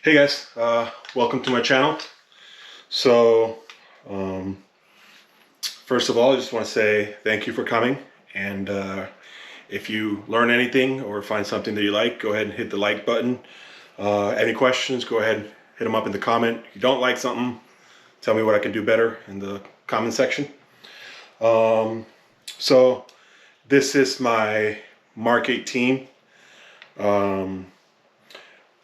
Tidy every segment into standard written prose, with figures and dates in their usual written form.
Hey guys, welcome to my channel. So, first of all, I just want to say thank you for coming. And if you learn anything or find something that you like, go ahead and hit the like button. Any questions, go ahead and hit them up in the comment. If you don't like something, tell me what I can do better in the comment section. So, this is my Mark 18.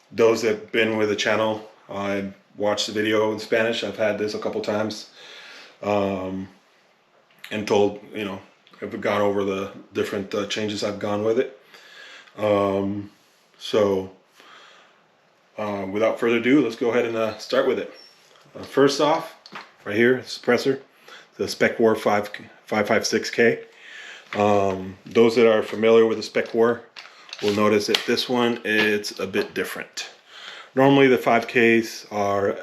Those that have been with the channel, I watched the video in Spanish. I've had this a couple times, and told, I've gone over the different changes I've gone with it. Without further ado, let's go ahead and start with it. First off, right here, suppressor, the Specwar 556K. Those that are familiar with the Specwar will notice that this one it's a bit different. Normally the 5Ks are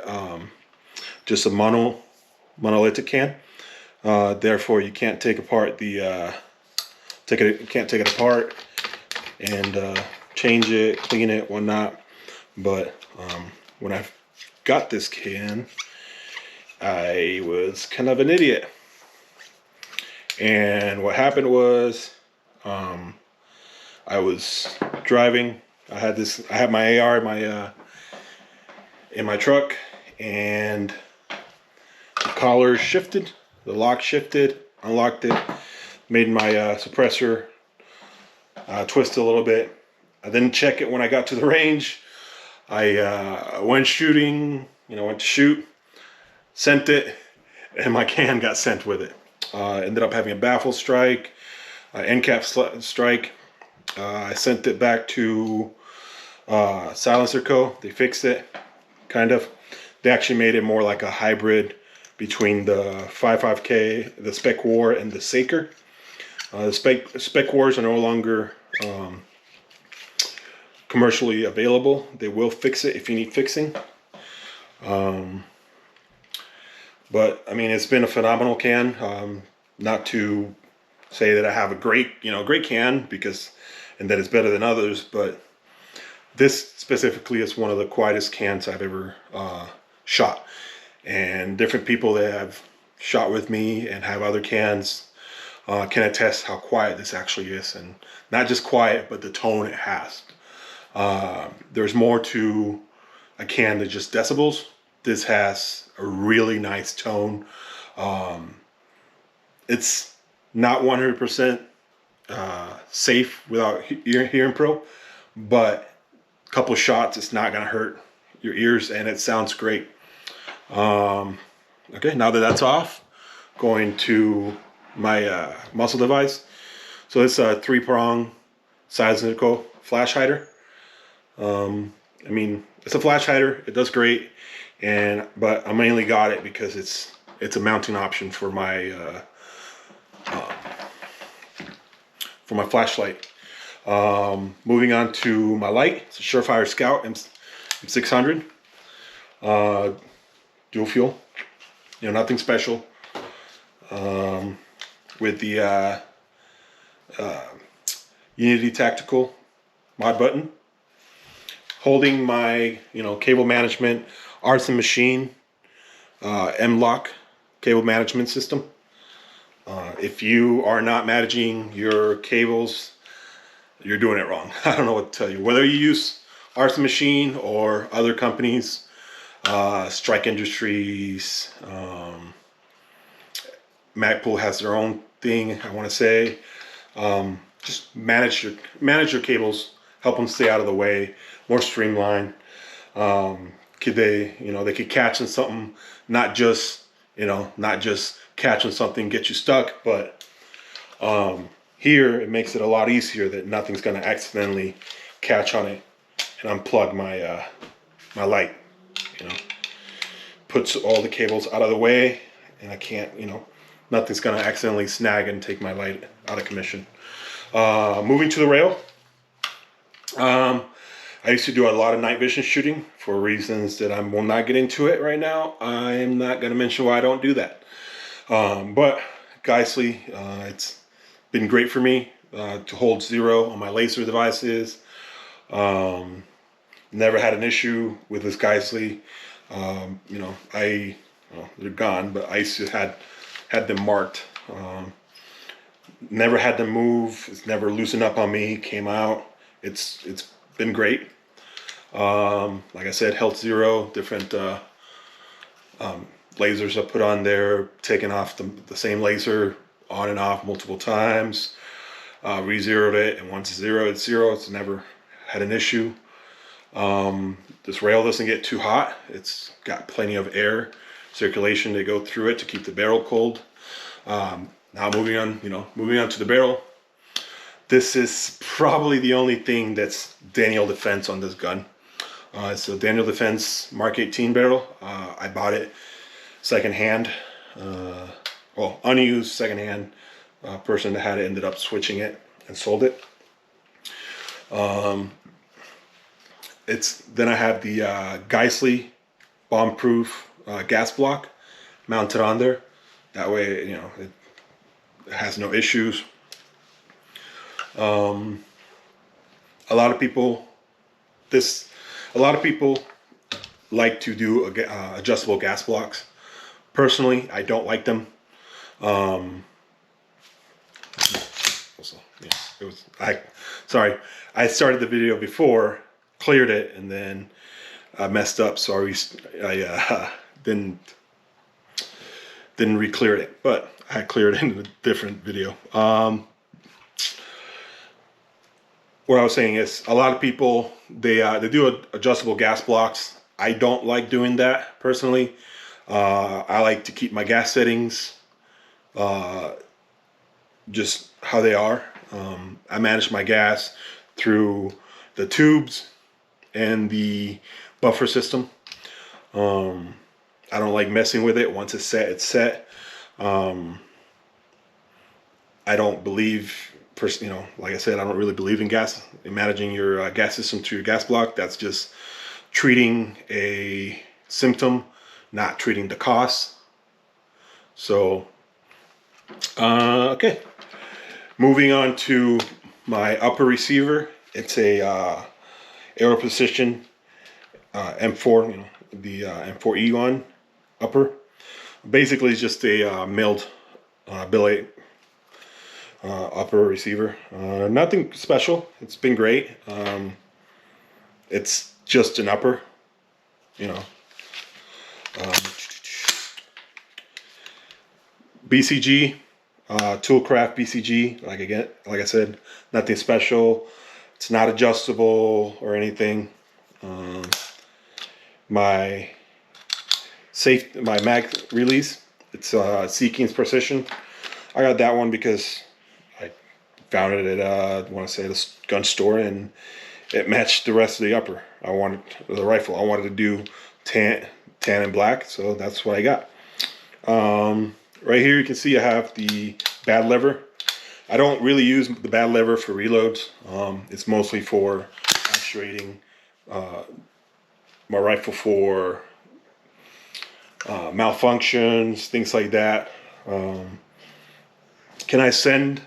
just a monolithic can. Therefore, you can't take apart the can't take it apart and change it, clean it, whatnot. But when I got this can, I was kind of an idiot. And what happened was, I was driving. I had my AR in my truck, and the collar shifted, the lock shifted, unlocked it, made my suppressor twist a little bit. I didn't check it when I got to the range. I went shooting, went to shoot, sent it, and my can got sent with it. Ended up having a baffle strike, end cap strike. I sent it back to Silencer Co. They fixed it, kind of. They actually made it more like a hybrid between the 55K, the Specwar, and the Saker. The Specwars are no longer commercially available. They will fix it if you need fixing. But I mean, it's been a phenomenal can. Not to say that I have a great can, because and that it's better than others, but this specifically is one of the quietest cans I've ever shot. And different people that have shot with me and have other cans can attest how quiet this actually is. And not just quiet, but the tone it has. There's more to a can than just decibels. This has a really nice tone. It's not 100% safe without hearing pro, but a couple shots, it's not gonna hurt your ears, and it sounds great. Okay, now that that's off, going to my muzzle device. So it's a 3-prong Silencer flash hider. I mean, it's a flash hider. It does great, but I mainly got it because it's a mounting option for my flashlight. Moving on to my light. It's a Surefire Scout M600. Dual fuel. Nothing special. With the Unity Tactical mod button. Holding my cable management Artisan Machine M-Lock cable management system. If you are not managing your cables, you're doing it wrong. I don't know what to tell you. Whether you use Artisan Machine or other companies, Strike Industries, Magpul has their own thing, I want to say. Just manage your cables, help them stay out of the way, more streamlined. They could catch on something, not just catch on something, get you stuck, but here it makes it a lot easier that nothing's going to accidentally catch on it and unplug my my light. Puts all the cables out of the way, and I can't, nothing's going to accidentally snag and take my light out of commission. Moving to the rail. I used to do a lot of night vision shooting for reasons that I will not get into it right now. I'm not going to mention why I don't do that. But Geissele, it's been great for me to hold 0 on my laser devices. Never had an issue with this Geisley. You know, well, they're gone, but I used to had them marked. Never had them move. It's never loosened up on me. Came out. It's been great. Like I said, Health Zero, different lasers I put on there, taking off the same laser on and off multiple times. Re-zeroed it, and once it's zero, it's zero. It's never had an issue. This rail doesn't get too hot. It's got plenty of air circulation to go through it to keep the barrel cold. Now moving on to the barrel. This is probably the only thing that's Daniel Defense on this gun. It's a Daniel Defense Mark 18 barrel. I bought it secondhand, well, unused secondhand. Person that had it ended up switching it and sold it. Then I have the Geisley bomb-proof gas block mounted on there. That way, you know, it has no issues. A lot of people like to do adjustable gas blocks. Personally, I don't like them. I started the video before, cleared it, and then I messed up. So I didn't re-clear it, but I cleared it in a different video. What I was saying is, a lot of people they do adjustable gas blocks. I don't like doing that personally. I like to keep my gas settings just how they are. I manage my gas through the tubes and the buffer system. I don't like messing with it. Once it's set, it's set. I don't believe, like I said, I don't really believe in managing your gas system through your gas block. That's just treating a symptom, not treating the cause. So, okay. Moving on to my upper receiver. It's a Aero Precision M4, the M4E one upper. Basically, it's just a milled billet upper receiver. Nothing special. It's been great. It's just an upper, BCG, Toolcraft BCG. Like I said, nothing special. It's not adjustable or anything. My mag release, it's Seeking's Precision. I got that one because I found it at the gun store, and it matched the rest of the upper. I wanted the rifle. I wanted to do tan and black, so that's what I got. Right here you can see I have the bad lever. I don't really use the bad lever for reloads. It's mostly for actuating my rifle for malfunctions, things like that. Can I send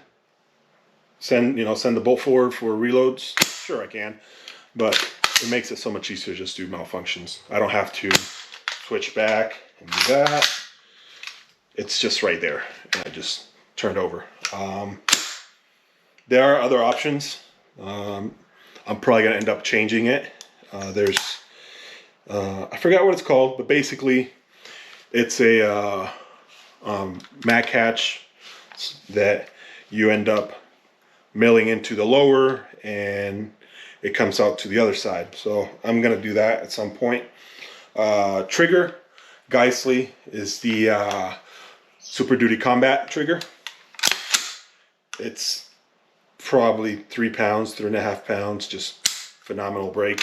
the bolt forward for reloads? Sure, I can, but it makes it so much easier to just do malfunctions. I don't have to switch back and do that. It's just right there, and I just turned over. There are other options. I'm probably gonna end up changing it. There's I forgot what it's called, but basically it's a mag catch that you end up milling into the lower, and it comes out to the other side. So I'm gonna do that at some point. Trigger, Geisley is the Super Duty Combat trigger. It's probably 3 pounds, 3.5 pounds, just phenomenal break,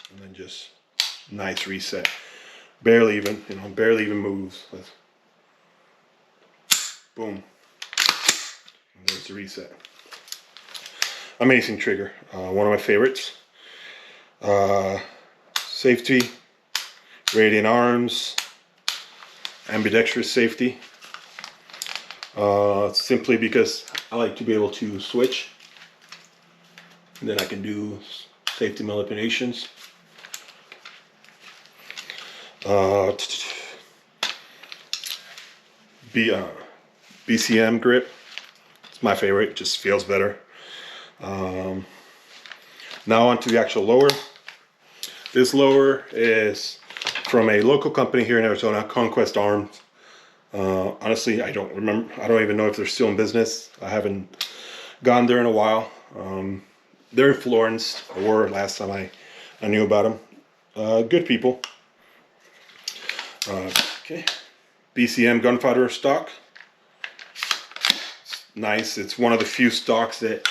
and then just nice reset. Barely even moves. Boom. And there's the reset. Amazing trigger. One of my favorites. Safety, Radiant Arms, ambidextrous safety. Simply because I like to be able to switch, and then I can do safety manipulations. BCM grip. It's my favorite. It just feels better. Now onto the actual lower. This lower is from a local company here in Arizona, Conquest Arms. Honestly, I don't remember. I don't even know if they're still in business. I haven't gone there in a while. They're in Florence, or last time I knew about them. Good people. Okay. BCM gunfighter stock. It's nice. It's one of the few stocks that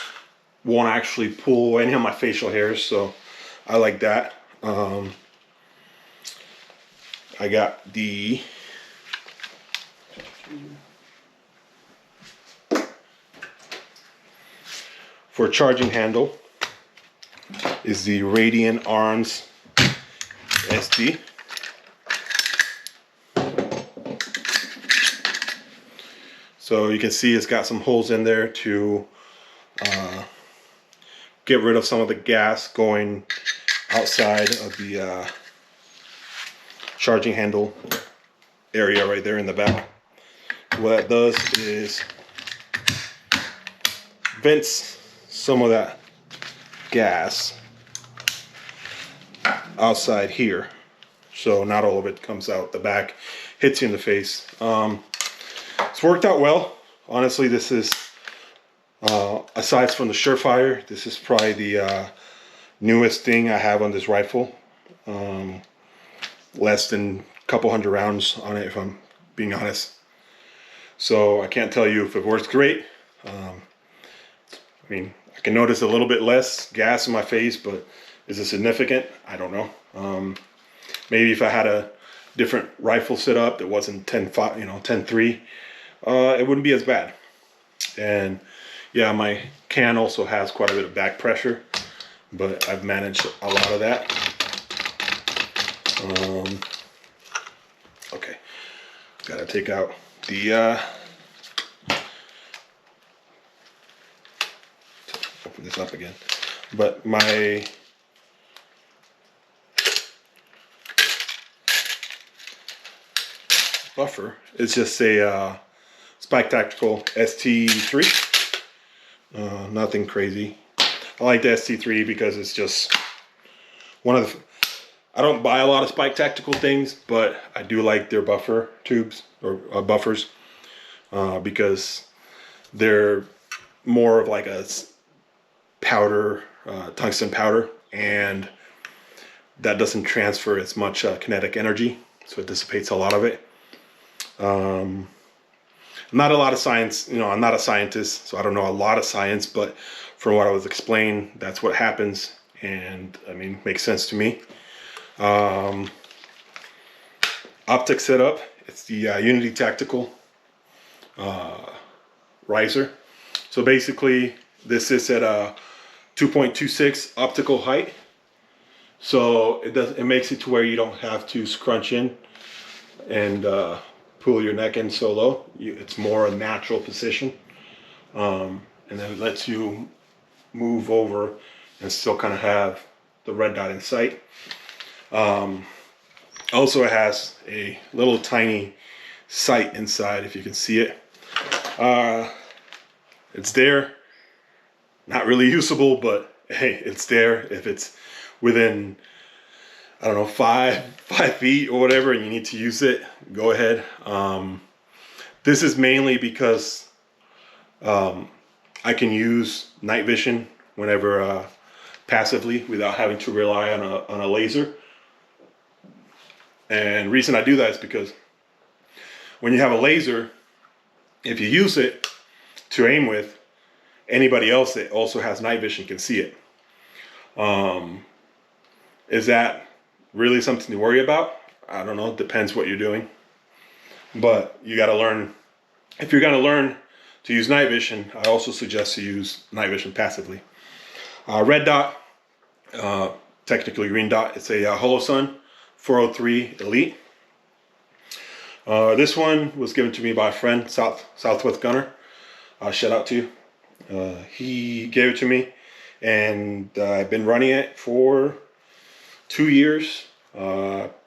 won't actually pull any of my facial hairs, so I like that. I got the for charging handle is the Radiant Arms SD. So you can see it's got some holes in there to get rid of some of the gas going outside of the charging handle area right there in the back. What that does is vents some of that gas outside here, so not all of it comes out the back, hits you in the face. It's worked out well. Honestly, this is aside from the Surefire, this is probably the newest thing I have on this rifle. Less than a couple hundred rounds on it, if I'm being honest. So I can't tell you if it works great. I mean, I can notice a little bit less gas in my face, but is it significant? I don't know. Maybe if I had a different rifle set up that wasn't 10.5, 10.3, it wouldn't be as bad. And yeah, my can also has quite a bit of back pressure, but I've managed a lot of that. Okay, gotta take out the open this up again, but my buffer is just a Spike Tactical ST3. Nothing crazy. I like the ST3 because it's just one of the, I don't buy a lot of Spike Tactical things, but I do like their buffer tubes or buffers because they're more of like a powder, tungsten powder, and that doesn't transfer as much kinetic energy, so it dissipates a lot of it. Not a lot of science, I'm not a scientist, so I don't know a lot of science, but from what I was explained, that's what happens, and I mean, makes sense to me. Optic setup, it's the Unity Tactical riser. So basically, this is at a 2.26 optical height, so it makes it to where you don't have to scrunch in and pull your neck in so low. It's more a natural position, and then it lets you move over and still kind of have the red dot in sight. Also, it has a little tiny sight inside, if you can see it. It's there, not really usable, but hey, it's there. If it's within, I don't know, five feet or whatever, and you need to use it, go ahead. This is mainly because I can use night vision whenever passively without having to rely on a laser. And the reason I do that is because when you have a laser, if you use it to aim with, anybody else that also has night vision can see it. Is that really something to worry about? I don't know. It depends what you're doing. But you got to learn. If you're going to learn to use night vision, I also suggest to use night vision passively. Red dot, technically green dot. It's a Holosun 403 Elite. This one was given to me by a friend, Southwest Gunner. Shout out to you. He gave it to me, and I've been running it for 2 years.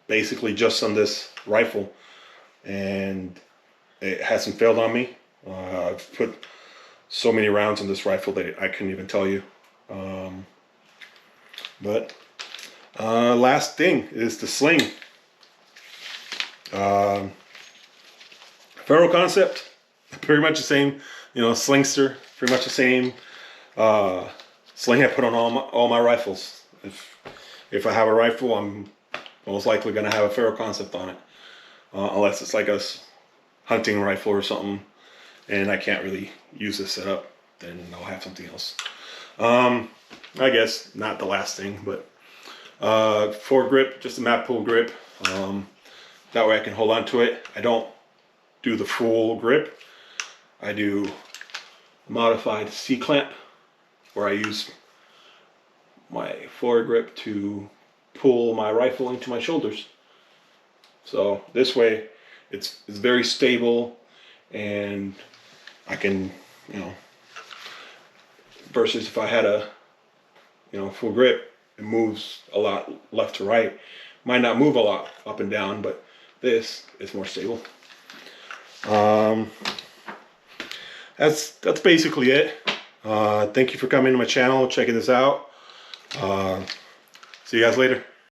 basically just on this rifle, and it hasn't failed on me. I've put so many rounds on this rifle that I couldn't even tell you. But last thing is the sling. Ferro concept, pretty much the same. You know, slingster, pretty much the same sling I put on all my rifles. If I have a rifle, I'm most likely gonna have a ferro concept on it, unless it's like a hunting rifle or something, and I can't really use this setup. Then I'll have something else. I guess not the last thing, but foregrip, just a map pull grip. That way I can hold on to it. I don't do the full grip. I do modified C-clamp, where I use my foregrip to pull my rifle into my shoulders. So this way it's very stable, and I can, you know, versus if I had a, you know, full grip, it moves a lot left to right. Might not move a lot up and down, but this is more stable. That's basically it. Thank you for coming to my channel, checking this out. See you guys later.